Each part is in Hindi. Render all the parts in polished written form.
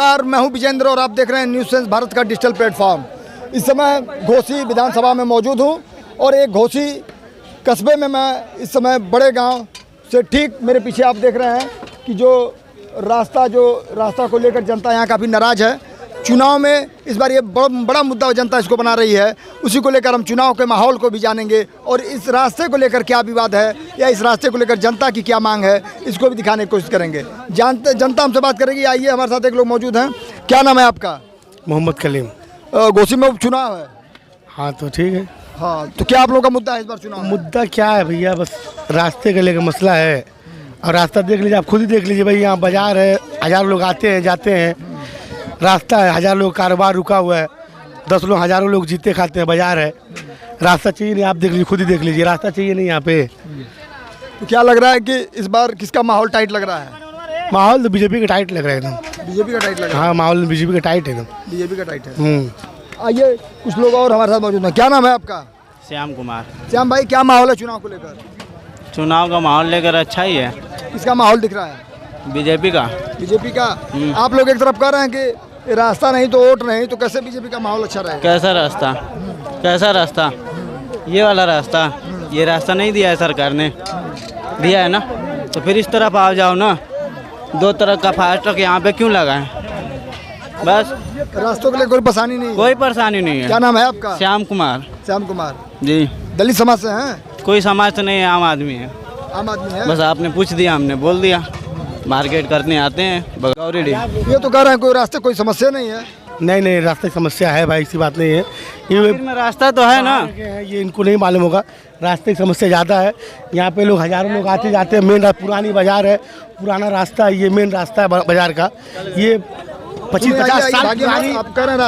नमस्कार, मैं हूं विजेंद्र और आप देख रहे हैं न्यूज़ सेंस भारत का डिजिटल प्लेटफॉर्म। इस समय घोसी विधानसभा में मौजूद हूं और एक घोसी कस्बे में मैं इस समय बड़े गांव से ठीक मेरे पीछे आप देख रहे हैं कि जो रास्ता को लेकर जनता यहाँ काफ़ी नाराज़ है। चुनाव में इस बार ये बड़ा मुद्दा जनता इसको बना रही है, उसी को लेकर हम चुनाव के माहौल को भी जानेंगे और इस रास्ते को लेकर क्या विवाद है या इस रास्ते को लेकर जनता की क्या मांग है इसको भी दिखाने की कोशिश करेंगे। जनता हमसे बात करेगी। आइए, हमारे साथ एक लोग मौजूद हैं। क्या नाम है आपका? मोहम्मद कलीम। घोसी में उपचुनाव है। हाँ तो ठीक है। हाँ, तो क्या आप लोगों का मुद्दा है इस बार चुनाव? मुद्दा क्या है भैया, बस रास्ते के लेकर मसला है। और रास्ता देख लीजिए, आप खुद ही देख लीजिए भाई, यहाँ बाजार है, 1000 लोग आते हैं जाते हैं, रास्ता है, 1000 लोग कारोबार रुका हुआ है, 10 लोग 1000 लोग जीते खाते हैं, बाजार है, रास्ता चाहिए नहीं। आप देख लीजिए, खुद ही देख लीजिए, रास्ता चाहिए नहीं यहाँ पे। तो क्या लग रहा है कि इस बार किसका माहौल टाइट लग रहा है? माहौल तो बीजेपी का टाइट लग रहा है एकदम। बीजेपी का टाइट लग रहा है? हाँ, माहौल बीजेपी का टाइट है एकदम। बीजेपी का टाइट है। आइए, कुछ लोग और हमारे साथ मौजूद हैं। क्या नाम है आपका? श्याम कुमार। श्याम भाई, क्या माहौल है चुनाव को लेकर? चुनाव का माहौल लेकर अच्छा ही है। किसका माहौल दिख रहा है? बीजेपी का। बीजेपी का। आप लोग एक तरफ कह रहे हैं कि रास्ता नहीं तो वोट नहीं, तो कैसे बीजेपी का माहौल अच्छा रहेगा? कैसा रास्ता? कैसा रास्ता? ये वाला रास्ता, ये रास्ता नहीं दिया है सरकार ने, दिया है ना, तो फिर इस तरफ आ जाओ ना। 2 तरफ का फास्ट ट्रैक यहाँ पे क्यों लगा है? बस रास्तों के लिए कोई परेशानी नहीं? कोई परेशानी नहीं है। क्या नाम है आपका? श्याम कुमार। श्याम कुमार जी। दलित समाज से हैं? कोई समाज से नहीं है, आम आदमी है। आम आदमी है? बस आपने पूछ दिया, हमने बोल दिया। मार्केट करने आते हैं बगौरी। ये तो कह रहे हैं कोई रास्ते कोई समस्या नहीं है। नहीं, रास्ते की समस्या है भाई, ऐसी बात नहीं है। में रास्ता तो है ना, ये इनको नहीं मालूम होगा। रास्ते की समस्या ज़्यादा है। यहाँ पे लोग 1000 लोग आते जाते हैं। मेन पुरानी बाजार है, पुराना रास्ता है, ये मेन रास्ता है बाजार का। ये 25-50 साल पुरानी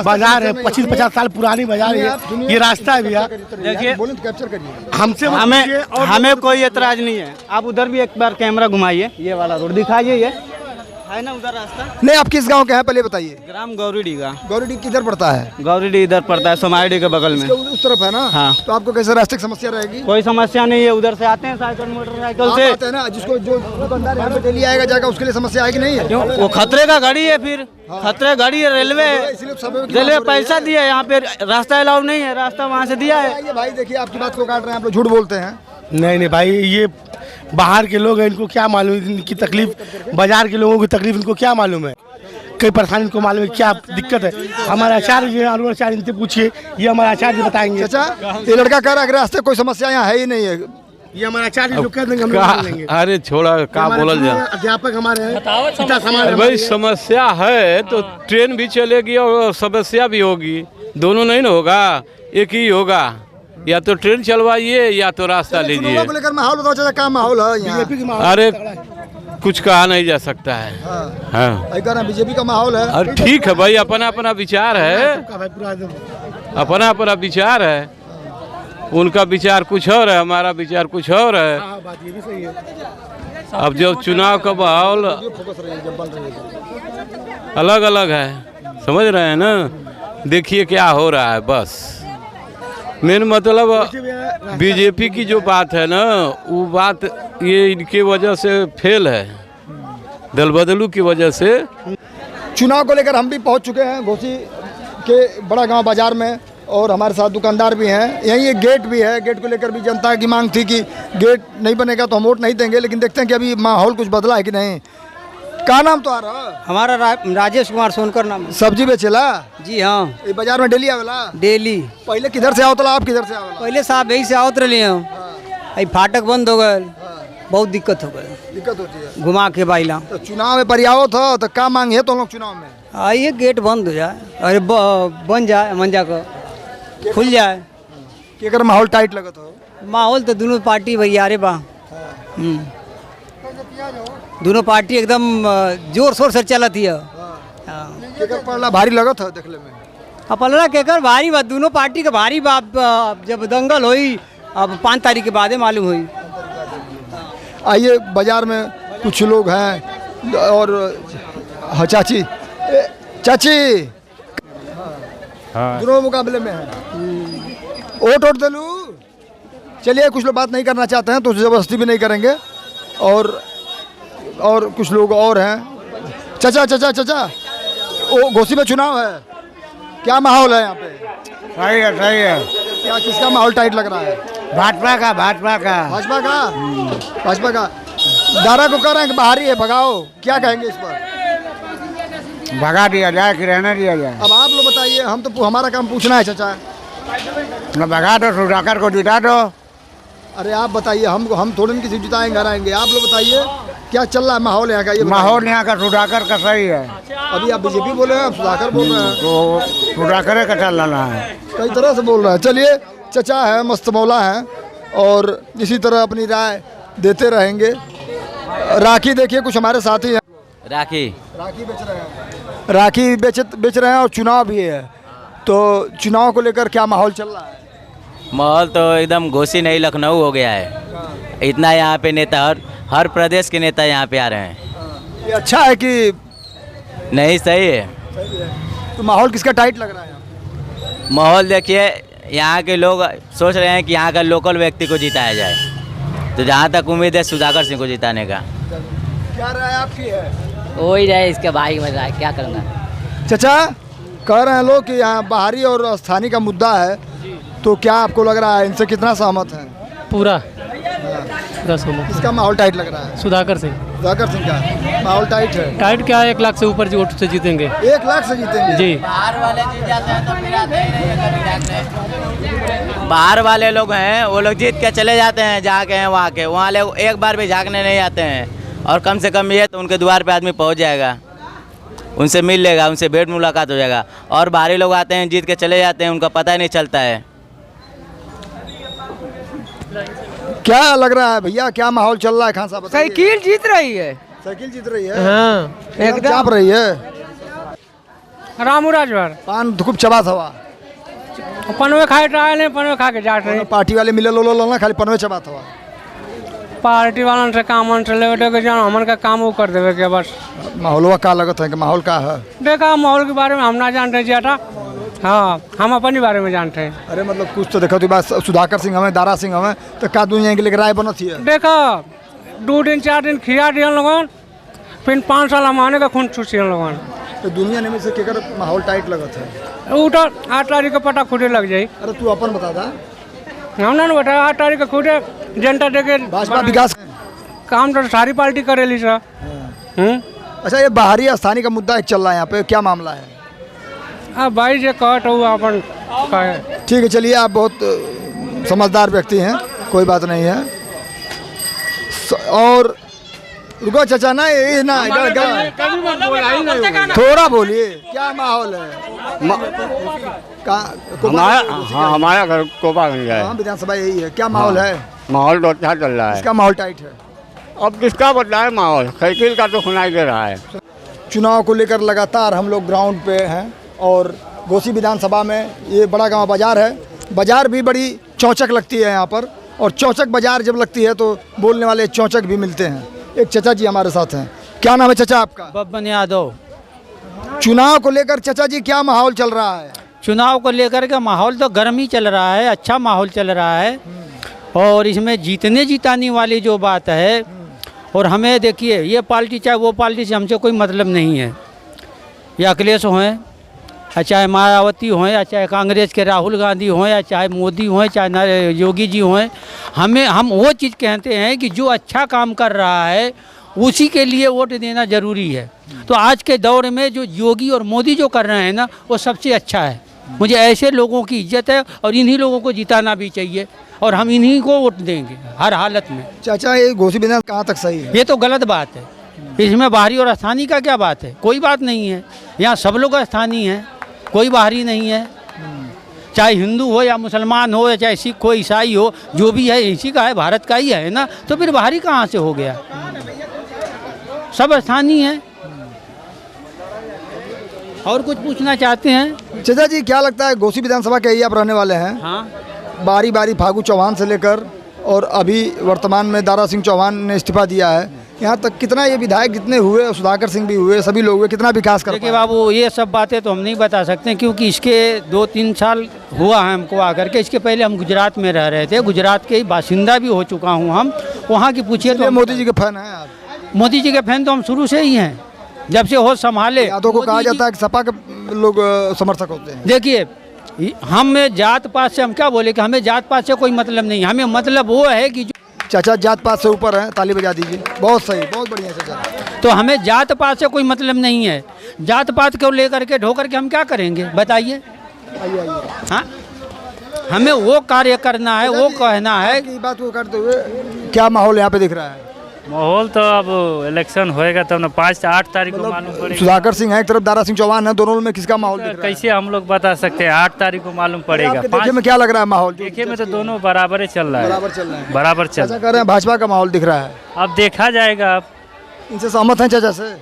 बाजार है, 25-50 साल पुरानी बाजार है। ये रास्ता है भैया। देखिए, कैप्चर करिए। हमसे हमें कोई एतराज नहीं है। आप उधर भी एक बार कैमरा घुमाइए, ये वाला रोड दिखाइए, ये है ना उधर रास्ता। नहीं, आप किस गांव के हैं पहले बताइए? ग्राम गौरीडी का। गौरीडी किधर पड़ता है? गौरीडी इधर पड़ता है, सोमाईडी के बगल में। उस तरफ है ना? हाँ। तो आपको कैसे रास्ते की समस्या रहेगी? कोई समस्या नहीं है, उधर से आते हैं साइकिल मोटरसाइकिल से। आते हैं ना, जिसको जो दुकानदार यहाँ पे डेली आएगा जाएगा, उसके लिए समस्या आएगी नहीं है? क्यों? वो खतरे का गाड़ी है, फिर खतरे गाड़ी है। रेलवे पैसा दिया है, यहाँ पे रास्ता अलाउ नहीं है, रास्ता वहाँ से दिया है। ये भाई देखिए, आपकी बात को काट रहे हैं, आप लोग झूठ बोलते हैं। नहीं भाई, ये बाहर के लोग हैं, इनको क्या मालूम इनकी तकलीफ, बाजार के लोगों की तकलीफ इनको क्या मालूम है, कई परेशानी इनको मालूम है, क्या दिक्कत है। हमारे आचार्य आचार्य इनसे पूछिए, ये हमारे आचार्य बताएंगे। अच्छा, ये लड़का कह रहा है रास्ते कोई समस्या यहाँ है ही नहीं है, ये हमारे आचार्य लोग कह देंगे, हम लोग लेंगे। अरे छोड़ा, क्या बोला जाए। अध्यापक हमारे हैं, भाई समस्या है तो ट्रेन भी चलेगी और समस्या भी होगी, दोनों नहीं ना होगा, एक ही होगा। या तो ट्रेन चलवाइए या तो रास्ता लीजिए। लेकर माहौल बताओ चाचा, क्या माहौल है यहाँ? अरे कुछ कहा नहीं जा सकता है। हाँ, बीजेपी का माहौल है। अरे ठीक है भाई, अपना अपना विचार है, अपना अपना विचार है। उनका विचार कुछ और है, हमारा विचार कुछ और है। अब जो चुनाव का माहौल अलग अलग है, समझ रहे हैं ना। देखिए क्या हो रहा है। बस मेन मतलब बीजेपी की जो बात है ना, वो बात ये इनके वजह से फेल है, दल बदलू की वजह से। चुनाव को लेकर हम भी पहुंच चुके हैं घोसी के बड़ा गांव बाजार में और हमारे साथ दुकानदार भी हैं। यहीं एक गेट भी है, गेट को लेकर भी जनता की मांग थी कि गेट नहीं बनेगा तो हम वोट नहीं देंगे, लेकिन देखते हैं कि अभी माहौल कुछ बदला है कि नहीं। क्या नाम तो आ रहा? हमारा राजेश कुमार सोनकर नाम। सब्जी बेचेला? जी हाँ। ये बाजार में डेली आवेला? डेली। पहले किधर से आवतला, आप किधर से आवेला? पहले साहब यही से आवत रही हूँ। फाटक बंद हो गए, बहुत दिक्कत हो गई। दिक्कत होती है घुमा के बाइला। तो चुनाव में परियावत था तो क्या मांग है तो लोग चुनाव में? आइए गेट बंद हो जाए, अरे बन जाए, मंजा को खुल जाए। अगर माहौल टाइट लगत हो? माहौल तो दोनों पार्टी भैया रे बा, दोनों पार्टी एकदम जोर शोर से चलत ही। पड़ला भारी लगत है देखने में? पलड़ा केकर भारी बात, दोनों पार्टी के भारी बात। जब दंगल हुई अब 5 तारीख के बाद मालूम हुई। आइए, बाजार में कुछ लोग हैं और हाँ चाची, हाँ, दोनों मुकाबले में है। वोट दिलू। चलिए, कुछ लोग बात नहीं करना चाहते हैं तो ज़बरदस्ती भी नहीं करेंगे। और कुछ लोग और हैं। चाचा वो घोसी में चुनाव है, क्या माहौल है यहाँ पे? सही है, सही है। क्या किसका माहौल टाइट लग रहा है? भाजपा का, भाजपा का। भाजपा का? भाजपा का। दारा को कह रहे हैं कि बाहरी है, भगाओ, क्या कहेंगे इस पर? भगा दिया जाए कि रहने दिया जाए? अब आप लोग बताइए, हम तो हमारा काम पूछना है चाचा। न भगा दो, सुधाकर को जिता दो। अरे आप बताइए, हम थोड़ी किसी जिताएंगे हराएंगे, आप लोग बताइए क्या चल रहा है माहौल यहाँ का? ये माहौल यहाँ का सुधाकर का सही है। अभी आप बीजेपी बोले हैं, आप सुधाकर बोल रहे हैं, तो सुधाकर का चल रहा है। कई तरह से बोल रहे हैं। चलिए, चचा है, मस्त मौला है और इसी तरह अपनी राय देते रहेंगे। राखी देखिए, कुछ हमारे साथी हैं, राखी राखी बेच रहे हैं, राखी बेच रहे हैं और चुनाव भी है, तो चुनाव को लेकर क्या माहौल चल रहा है? माहौल तो एकदम घोसी नहीं लखनऊ हो गया है। इतना यहाँ पे नेता हर प्रदेश के नेता यहाँ पे आ रहे हैं। ये अच्छा है कि नहीं सही है। तो माहौल किसका टाइट लग रहा है? माहौल देखिए, यहाँ के लोग सोच रहे हैं कि यहाँ का लोकल व्यक्ति को जिताया जाए, तो जहाँ तक उम्मीद है सुधाकर सिंह को जिताने का। क्या राय आपकी है? हो ही रहे इसके भाई में रहा, क्या करना। चचा, कह रहे हैं लोग कि यहाँ बाहरी और स्थानीय का मुद्दा है, तो क्या आपको लग रहा है इनसे कितना सहमत है? पूरा सहमत। किसका माहौल टाइट लग रहा है? सुधाकर सिंह। सुधाकर सिंह का माहौल टाइट है। टाइट क्या है, 1 लाख से ऊपर जी वोट से जीतेंगे। 1 लाख से जीतेंगे जी। बाहर वाले जीत जाते हैं तो फिर आते ही नहीं। बाहर वाले लोग हैं, वो लोग जीत के चले जाते हैं, जाके हैं वहाँ के, वहाँ लोग एक बार भी झाँकने नहीं आते हैं। और कम से कम ये तो उनके द्वार पे आदमी पहुँच जाएगा, उनसे मिल लेगा, उनसे भेंट मुलाकात हो जाएगा। और बाहरी लोग आते हैं, जीत के चले जाते हैं, उनका पता ही नहीं चलता है। क्या लग रहा है भैया, क्या माहौल चल रहा है? खान साहब बताइए। साइकिल जीत रही है। साइकिल जीत रही है? हाँ, एकदम चाप रही है। रामू राजभर पान खूब चबात हवा, पनवे खाए ट्रायल पनवे खा के जाट रहे। पार्टी वाले मिले लो ना, खाली पनवे चबात हवा। पार्टी वालन से काम से ले के जाओ, हमन का काम वो कर देवे के बस। माहौलवा का लगत है कि माहौल का है? देखा, माहौल के बारे में हम ना जानते हैं ज्यादा। हाँ, हम अपने बारे में जानते हैं। अरे मतलब कुछ तो देखो, तो बात सुधाकर सिंह हमें, दारा सिंह हमें, तो का दुनिया के लिए राय बनत ही है? देखा, 2 दिन 4 दिन खिया दिया लोगन, फिर 5 साल हमारे का खून छूट लोगन। तो दुनिया में से केकर माहौल टाइट लगत है? वो तो 8 तारीख का पता खुदे लग जाये। अरे तू अपन बता दा। हम ना बता, 8 तारीख का खुदे जनता देखे। भाजपा विकास काम तो सारी पार्टी करेली सर। अच्छा, ये बाहरी स्थानीय का मुद्दा एक चल रहा है यहाँ पे, क्या मामला है? अब भाई जे कहत हो अपन कहे। ठीक है, चलिए, आप बहुत समझदार व्यक्ति हैं, कोई बात नहीं है। और रुको चाचा, ना ये ना थोड़ा बोलिए, क्या माहौल है? हमारा घर कोपागंज है। हाँ, विधानसभा यही है, क्या माहौल है? माहौल तो अच्छा चल रहा है। इसका माहौल टाइट है। अब किसका बताए माहौल, साइकिल का तो सुनाई दे रहा है। चुनाव को लेकर लगातार हम लोग ग्राउंड पे हैं और घोसी विधानसभा में ये बड़ा गांव बाजार है। बाजार भी बड़ी चौचक लगती है यहाँ पर, और चौचक बाजार जब लगती है तो बोलने वाले चौचक भी मिलते हैं। एक चचा जी हमारे साथ हैं। क्या नाम है चचा आपका? बब्बन यादव। चुनाव को लेकर चचा जी क्या माहौल चल रहा है? चुनाव को लेकर के माहौल तो गर्म ही चल रहा है, अच्छा माहौल चल रहा है। और इसमें जीतने जिताने वाली जो बात है, और हमें देखिए, ये पार्टी चाहे वो पार्टी से हमसे कोई मतलब नहीं है। या अखिलेश हों, चाहे मायावती हों, या चाहे कांग्रेस के राहुल गांधी हों, या चाहे मोदी हों, चाहे योगी जी हों, हम वो चीज़ कहते हैं कि जो अच्छा काम कर रहा है उसी के लिए वोट देना ज़रूरी है। तो आज के दौर में जो योगी और मोदी जो कर रहे हैं ना, वो सबसे अच्छा है। मुझे ऐसे लोगों की इज्जत है और इन्हीं लोगों को जिताना भी चाहिए, और हम इन्हीं को वोट देंगे हर हालत में। चाचा, ये घोसी विधान कहाँ तक सही है? ये तो गलत बात है। इसमें बाहरी और स्थानीय का क्या बात है? कोई बात नहीं है। यहाँ सब लोग स्थानीय हैं, कोई बाहरी नहीं है। चाहे हिंदू हो या मुसलमान हो, या चाहे सिख हो, ईसाई हो, जो भी है इसी का है, भारत का ही है ना। तो फिर बाहरी कहाँ से हो गया? सब स्थानीय है। और कुछ पूछना चाहते हैं? चाचा जी, क्या लगता है, घोसी विधानसभा के ही आप रहने वाले हैं? हाँ, बारी बारी फागू चौहान से लेकर और अभी वर्तमान में दारा सिंह चौहान ने इस्तीफा दिया है, यहाँ तक कितना ये विधायक जितने हुए, सुधाकर सिंह भी हुए, सभी लोग हुए, कितना विकास कर देखिए बाबू, ये सब बातें तो हम नहीं बता सकते, क्योंकि इसके 2-3 साल हुआ है हमको आकर के। इसके पहले हम गुजरात में रह रहे थे, गुजरात के ही बासिंदा भी हो चुका हूँ हम। वहाँ की पूछिए तो मोदी जी के फैन हैं आप? मोदी जी के फैन तो हम शुरू से ही हैं। जब से होश संभाले। यादव को कहा मोदी जी- जाता है कि सपा के लोग समर्थक होते हैं। देखिए, हमें जात पात से हम क्या बोले कि हमें जात पात से कोई मतलब नहीं, हमें मतलब वो है कि चाचा जात पात से ऊपर है, ताली बजा दीजिए। बहुत सही, बहुत बढ़िया चाचा। तो हमें जात पात से कोई मतलब नहीं है। जात पात को लेकर के ढो करके हम क्या करेंगे बताइए? हाँ, हमें वो कार्य करना है, वो कहना है। की बात को करते हुए क्या माहौल यहाँ पे दिख रहा है? माहौल तो अब इलेक्शन होएगा तब ना 5 से 8 तारीख को मालूम पड़ेगा। सुधाकर सिंह है एक तरफ, दारा सिंह चौहान है, दोनों में किसका माहौल दिख रहा है? कैसे हम लोग बता सकते हैं? 8 तारीख को मालूम पड़ेगा। आपके देखे में क्या लग रहा है माहौल? देखे में तो दोनों बराबर ही चल रहा है, बराबर चल रहा है। बराबर चल चाचा कह रहे हैं भाजपा का माहौल दिख रहा है। अब देखा जाएगा। अब इनसे सहमत हैं चाचा से?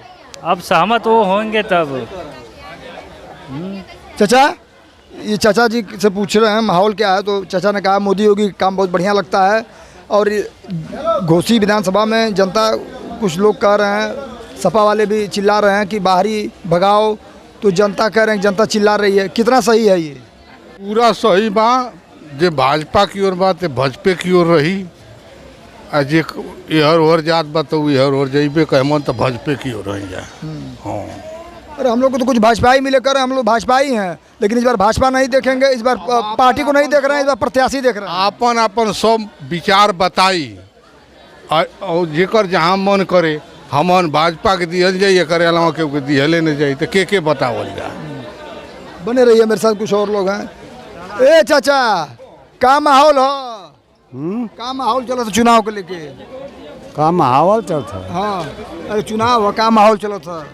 अब सहमत वो होंगे तब। चाचा, ये चाचा जी से पूछ रहे हैं माहौल क्या है, तो चाचा ने कहा मोदी योगी का काम बहुत बढ़िया लगता है। और घोसी विधानसभा में जनता, कुछ लोग कह रहे हैं, सपा वाले भी चिल्ला रहे हैं कि बाहरी भगाओ, तो जनता कह रहे हैं जनता चिल्ला रही है। कितना सही है ये? पूरा सही बा। जे भाजपा की ओर बात है, भाजपा की ओर रही। आ जे इहर ओहर जात बा तो इहर ओहर जइबे कहमन तो भाजपा की ओर रही जाए। हाँ, अरे हम लोग को तो कुछ भाजपा ही मिले कर, हम लोग भाजपा ही हैं, लेकिन इस बार भाजपा नहीं देखेंगे, इस बार पार्टी को नहीं देख रहे हैं, इस बार प्रत्याशी देख रहे हैं। आपन आपन सब विचार बताई और जेकर जहाँ मन करे हमन भाजपा के दिहल जाइए, करे अलावा केहू के दिहले नहीं जाइए, तो के बतावल जाए। बने रहिए मेरे साथ, कुछ और लोग हैं। ए चाचा, का माहौल हो? का माहौल चला था चुनाव को लेके? का माहौल चलता? हाँ, अरे चुनाव हो, का माहौल चला था?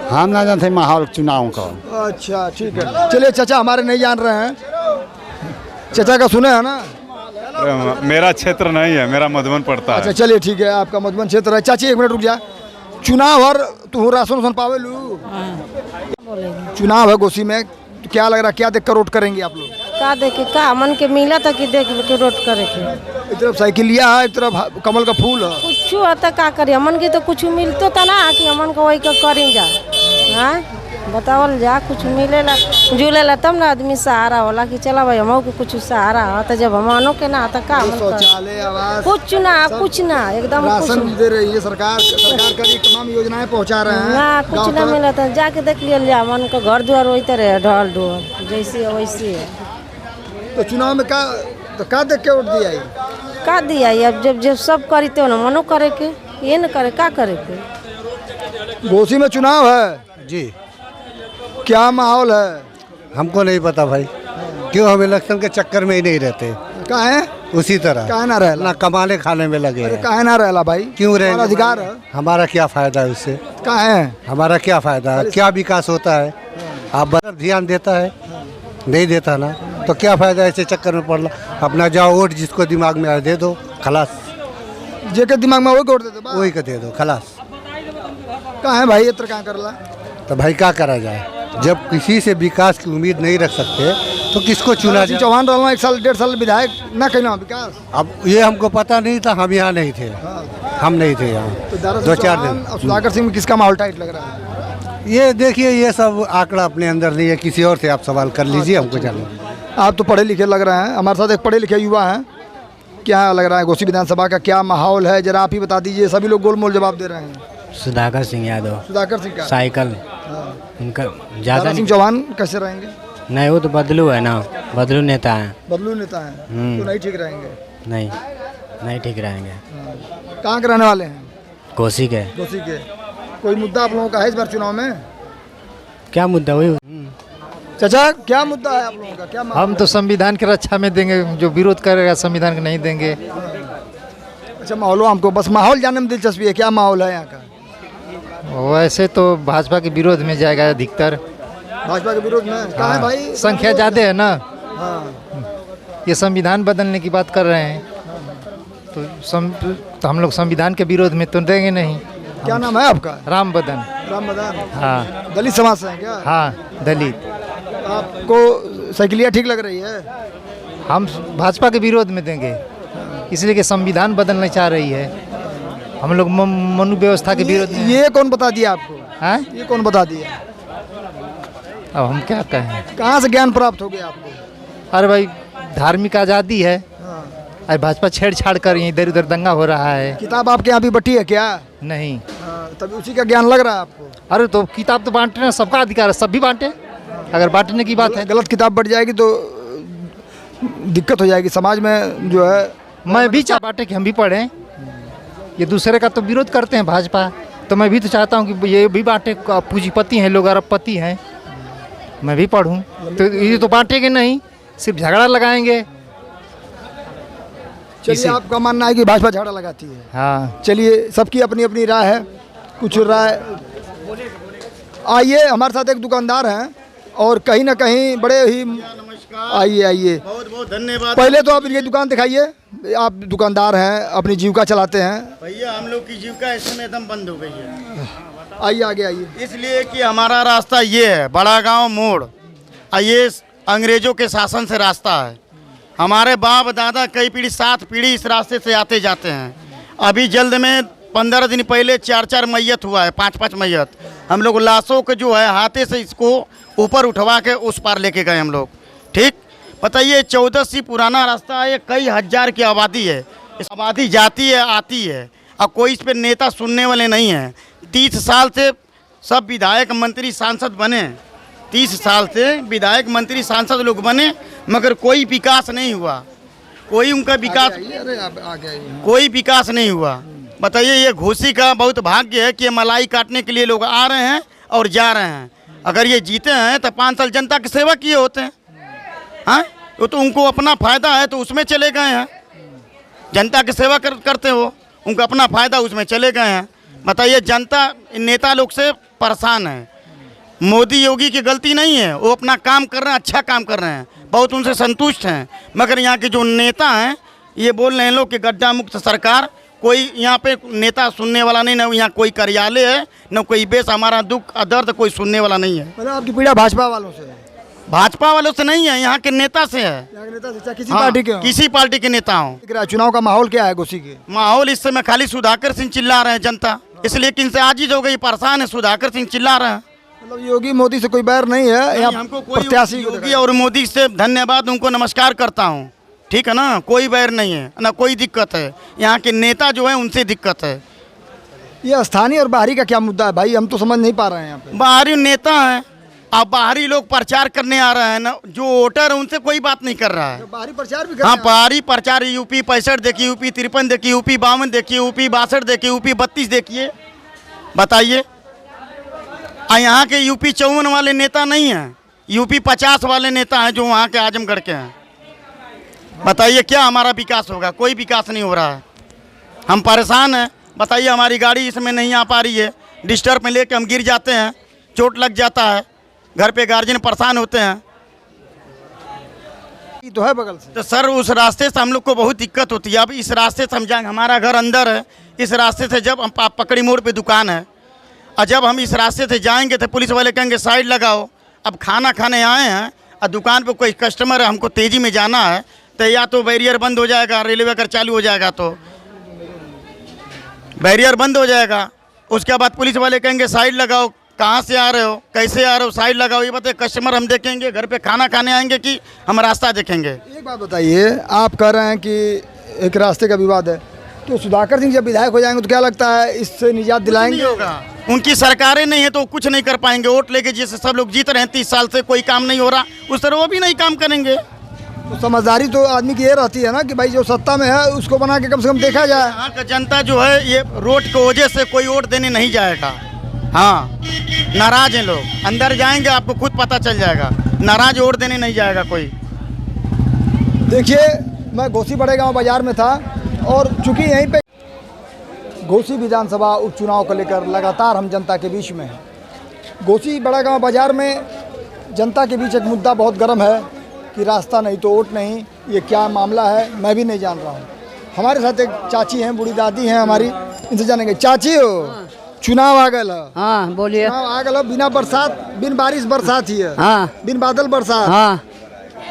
हम ना जानते माहौल चुनाव का। अच्छा ठीक है, चलिए चाचा हमारे नहीं जान रहे हैं, चाचा का सुने है ना? मेरा क्षेत्र नहीं है, मेरा मधुबन पड़ता अच्छा है। चलिए ठीक है, आपका मधुबन क्षेत्र है। चाची एक मिनट रुक जा। चुनाव और तू राशन उसन पावे लू? चुनाव है घोसी में, तो क्या लग रहा है, क्या देख कर वोट करेंगे आप लोग? का देखे का मन के मिला था कि देख के रोट करे के। एक तरफ साइकिलिया है, एक तरफ कमल का फूल है। कुछ आता का करी हमन के तो कुछ मिलतो था ना कि हमन को वही का करी जा। हाँ बतावल जा, कुछ मिलेला जुलेला तब ना आदमी सहारा होला कि चला भाई हमको कुछ सहारा हो, तो जब हमनो के ना आता का शौचालय, आवास, कुछ ना एकदम राशन दे रही है सरकार करी तमाम योजनाएं पहुंचा रहे हैं ना, कुछ ना मिला था। जाके देख लिया जा, मन का घर द्वार वही तरह ढल ढोल जैसे वैसे है। तो चुनाव में का तो का देख के वोट दिया है? का दिया है? अब जब सब करी तो ना मनो करे के, ये न करे का करे के। घोसी में चुनाव है जी, क्या माहौल है? हमको नहीं पता भाई, क्यों हम इलेक्शन के चक्कर में ही नहीं रहते। कहाँ है? उसी तरह कहाँ ना रहला? ना कमाने खाने में लगे हैं। कहाँ ना रहला भाई? क्यों रहे? अधिकार है। हमारा क्या फायदा है उससे? कहाँ है? हमारा क्या फायदा है? क्या विकास होता है? आप बराबर ध्यान देता है? नहीं देता ना, तो क्या फायदा ऐसे चक्कर में पड़ना? अपना जाओ वोट जिसको दिमाग में आए दे दो, खलास। जेके दिमाग में वही वोट दे दो, वही का दे दो, खलास। कहाँ है भाई? इतना कहाँ करला? तो भाई क्या करा जाए? जब किसी से विकास की उम्मीद नहीं रख सकते तो किसको चुना जाए? चौहान रहना 1 साल 1.5 साल विधायक ना कहना विकास। अब ये हमको पता नहीं था, हम यहाँ नहीं थे। हम नहीं थे यहाँ तो 2-4 दिन। सुधाकर सिंह में किसका माहौल टाइट लग रहा है? ये देखिए, ये सब आंकड़ा अपने अंदर नहीं है, किसी और से आप सवाल कर लीजिए, हमको जानना। आप तो पढ़े लिखे लग रहे हैं, हमारे साथ एक पढ़े लिखे युवा हैं। क्या लग रहा है घोसी विधानसभा का क्या माहौल है, जरा आप ही बता दीजिए। सभी लोग गोलमोल जवाब दे रहे हैं। सुधाकर सिंह यादव। सुधाकर सिंह का साइकिल इनका ज़्यादा सिंह चौहान कैसे रहेंगे? नहीं, वो तो बदलू है ना, बदलू नेता है। बदलू नेता है तो नहीं ठीक रहेंगे? नहीं ठीक रहेंगे। कहाँ के रहने वाले हैं? घोसी के। घोसी के। कोई मुद्दा आप लोगों का है इस बार चुनाव में? क्या मुद्दा हुई? चाचा क्या मुद्दा है आप लोगों का? क्या हम तो संविधान की रक्षा में देंगे, जो विरोध करेगा संविधान को नहीं देंगे। अच्छा माहौल, हमको बस माहौल जानने में दिलचस्पी है, क्या माहौल है यहाँ का? वैसे तो भाजपा के विरोध में जाएगा अधिकतर। भाजपा के विरोध में? कहाँ है भाई? संख्या ज़्यादा है ना। हाँ। ये संविधान बदलने की बात कर रहे हैं, तो हम लोग संविधान के विरोध में तो देंगे नहीं। क्या नाम है आपका? राम बदन। राम बदन। हाँ। दलित समाज से हैं क्या? हाँ, दलित। आपको साइकिलिया ठीक लग रही है? हम भाजपा के विरोध में देंगे, इसलिए कि संविधान बदलना चाह रही है। हम लोग मनु व्यवस्था के विरोध में। ये कौन बता दिया आपको? हाँ, ये कौन बता दिया? अब हम क्या कहें? कहाँ से ज्ञान प्राप्त हो गया आपको? अरे भाई, धार्मिक आज़ादी है, आज भाजपा छेड़छाड़ कर इधर उधर दंगा हो रहा है। किताब आपके यहाँ भी बटी है क्या? नहीं। तभी उसी का ज्ञान लग रहा है आपको? अरे तो किताब तो बांटना सबका अधिकार है, सब भी बांटे। अगर बांटने की बात है, गलत किताब बट जाएगी तो दिक्कत हो जाएगी समाज में जो है। मैं भी बांटे कि हम भी पढ़ें। ये दूसरे का तो विरोध करते हैं भाजपा, तो मैं भी तो चाहता हूँ कि ये भी बांटे। पूंजीपति हैं लोग, अरबपति हैं, मैं भी पढ़ूँ। तो ये तो बांटेंगे नहीं, सिर्फ झगड़ा लगाएंगे। चलिए, आपका मानना है कि भाजपा झगड़ा लगाती है? हाँ। चलिए, सबकी अपनी अपनी राय है। कुछ राय आइए, हमारे साथ एक दुकानदार हैं और कहीं ना कहीं बड़े ही आइए बहुत बहुत धन्यवाद। पहले तो आप इनकी दुकान दिखाइए। आप दुकानदार हैं, अपनी जीविका चलाते हैं। भैया हम लोग की जीविका इस समय एकदम बंद हो गई है। आइए आगे आइए। इसलिए कि हमारा रास्ता ये है, बड़ा गांव मोड़, ये अंग्रेजों के शासन से रास्ता है। हमारे बाप दादा कई पीढ़ी 7 पीढ़ी इस रास्ते से आते जाते हैं। अभी जल्द में 15 दिन पहले 4 मैयत हुआ है, 5 मैयत। हम लोग लाशों को जो है हाथे से इसको ऊपर उठवा के उस पार लेके गए हम लोग। ठीक, बताइए 1400 पुराना रास्ता है, कई हजार की आबादी है। इस आबादी जाती है आती है, और कोई इस पर नेता सुनने वाले नहीं हैं। 30 साल से सब विधायक मंत्री सांसद बने, 30 साल से विधायक मंत्री सांसद लोग बने, मगर कोई विकास नहीं हुआ। कोई उनका विकास, कोई विकास नहीं हुआ। बताइए, ये घोसी का बहुत भाग्य है कि ये मलाई काटने के लिए लोग आ रहे हैं और जा रहे हैं। अगर ये जीते हैं तो 5 साल जनता की सेवा किए होते हैं। हाँ, वो तो उनको अपना फ़ायदा है तो उसमें चले गए हैं। जनता की सेवा करते हो, उनका अपना फ़ायदा उसमें चले गए हैं। बताइए, जनता नेता लोग से परेशान है। मोदी योगी की गलती नहीं है, वो अपना काम कर रहे हैं, अच्छा काम कर रहे हैं, बहुत उनसे संतुष्ट हैं। मगर यहाँ के जो नेता हैं ये बोल रहे हैं लोग कि गड्ढा मुक्त सरकार। कोई यहाँ पे नेता सुनने वाला नहीं, ना यहाँ कोई कार्यालय है, न कोई बेस हमारा दुख दर्द कोई सुनने वाला नहीं है। मतलब आपकी पीड़ा भाजपा वालों से है? भाजपा वालों से नहीं है, यहाँ के नेता से है। किसी पार्टी के? किसी पार्टी के नेता हो। चुनाव का माहौल क्या है घोसी के? माहौल इस समय खाली सुधाकर सिंह चिल्ला रहे हैं जनता, इसलिए कि इनसे आजीज हो गई, परेशान है। सुधाकर सिंह चिल्ला रहे हैं। मतलब योगी मोदी से कोई बैर नहीं है? यहाँ हमको कोई योगी और मोदी से धन्यवाद, उनको नमस्कार करता हूँ। ठीक है ना, कोई बैर नहीं है ना, कोई दिक्कत है। यहाँ के नेता जो है उनसे दिक्कत है। ये स्थानीय और बाहरी का क्या मुद्दा है भाई? हम तो समझ नहीं पा रहे हैं यहाँ पे। बाहरी नेता है, अब बाहरी लोग प्रचार करने आ रहे हैं ना, जो वोटर है उनसे कोई बात नहीं कर रहा है। बाहरी प्रचार भी कर हाँ, बाहरी प्रचार यूपी 65 देखिए, यूपी 53 देखिए, यूपी 52 देखिए, यूपी 62 देखिए, यूपी 32 देखिए। बताइए, यहाँ के यूपी 54 वाले नेता नहीं हैं, यूपी 50 वाले नेता हैं जो वहाँ के आजमगढ़ के हैं। बताइए, क्या हमारा विकास होगा? कोई विकास नहीं हो रहा है, हम परेशान हैं। बताइए, हमारी गाड़ी इसमें नहीं आ पा रही है, डिस्टर्ब में लेके हम गिर जाते हैं, चोट लग जाता है, घर पे गार्जियन परेशान होते हैं। तो है बगल से, तो सर उस रास्ते से हम लोग को बहुत दिक्कत होती है। अब इस रास्ते से हम जाएंगे, हमारा घर अंदर है, इस रास्ते से जब हम पकड़ी मोड़ पे दुकान है, और जब हम इस रास्ते से जाएंगे तो पुलिस वाले कहेंगे साइड लगाओ। अब खाना खाने आए हैं और दुकान पे कोई कस्टमर है, हमको तेज़ी में जाना है, तो या तो बैरियर बंद हो जाएगा, रेलवे अगर चालू हो जाएगा तो बैरियर बंद हो जाएगा। उसके बाद पुलिस वाले कहेंगे साइड लगाओ, कहाँ से आ रहे हो, कैसे आ रहे हो, साइड लगाओ। ये बताइए, कस्टमर हम देखेंगे, घर पे खाना खाने आएंगे कि हम रास्ता देखेंगे? एक बात बताइए, आप कह रहे हैं कि एक रास्ते का विवाद है, तो सुधाकर सिंह जब विधायक हो जाएंगे तो क्या लगता है इससे निजात दिलाएंगे? नहीं होगा, उनकी सरकारें नहीं है तो कुछ नहीं कर पाएंगे। वोट लेके जैसे सब लोग जीत रहे हैं, 30 साल से कोई काम नहीं हो रहा, उस तरह वो भी नहीं काम करेंगे। तो समझदारी तो आदमी की ये रहती है ना कि भाई जो सत्ता में है उसको बना के कम से कम देखा जाए। यहाँ का जनता जो है ये रोड की वजह से कोई वोट देने नहीं जाएगा। हाँ, नाराज हैं लोग, अंदर जाएंगे आपको खुद पता चल जाएगा, नाराज वोट देने नहीं जाएगा कोई। देखिए, मैं घोसी बड़े गांव बाजार में था और चूंकि यहीं पे घोसी विधानसभा उपचुनाव को लेकर लगातार हम जनता के बीच में हैं। घोसी बड़ा गांव बाजार में जनता के बीच एक मुद्दा बहुत गर्म है कि रास्ता नहीं तो वोट नहीं। ये क्या मामला है मैं भी नहीं जान रहा हूँ। हमारे साथ एक चाची हैं, बूढ़ी दादी हैं हमारी, इनसे जानेंगे। चाची हो, चुनाव आ गया? हाँ बोलिए। चुनाव आ गया, बिना बरसात, बिन बारिश बरसात ही है। हाँ, बिन बादल बरसात। हाँ,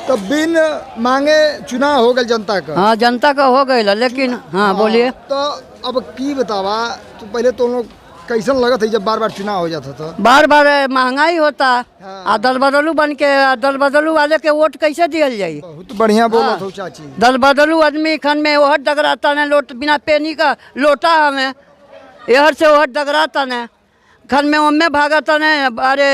तो बिन मांगे चुनाव हो गए जनता का। हाँ, जनता का हो गए, लेकिन हाँ बोलिए। तो अब की बतावा, तो पहले तो लोग कैसन लगत है जब बार बार चुनाव हो जाता था? बार बार महंगाई होता आ दल बदलू बन के दल बदलू वाले के वोट कैसे दियल जाई? बहुत बढ़िया बोला था चाची। दल बदलू आदमी खन में ओहट डगराता ने लोट बिना पेनी का लोटा हमें एहर से ओहट डगराता ने खन में ओमे भागता ने। अरे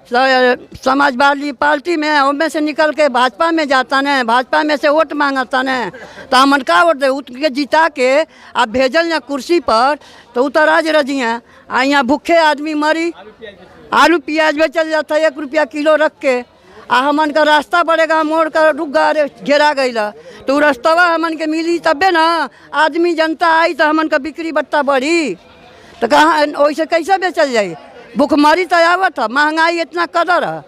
समाजवादी पार्टी में ओमे से निकल के भाजपा में जाता ने, भाजपा में से वोट मांगता ने तो हमन का वोट दे उसके जिता के आप भेजल ना कुर्सी पर तो उतराज रजिए आ यहाँ भूखे आदमी मरी। आलू प्याज बेचल जाता है 1 रुपया किलो रख के आ हमन का रास्ता पड़ेगा मोड़ कर रुक गा घेरा गई तो रास्तवा हमन के मिली तबे ना आदमी जनता आई तो हमन का बिक्री बट्टा बढ़ी। तो कहाँ वैसे कैसे बेचल जाई? भूखमरी तो आवत है, महंगाई इतना कदर है।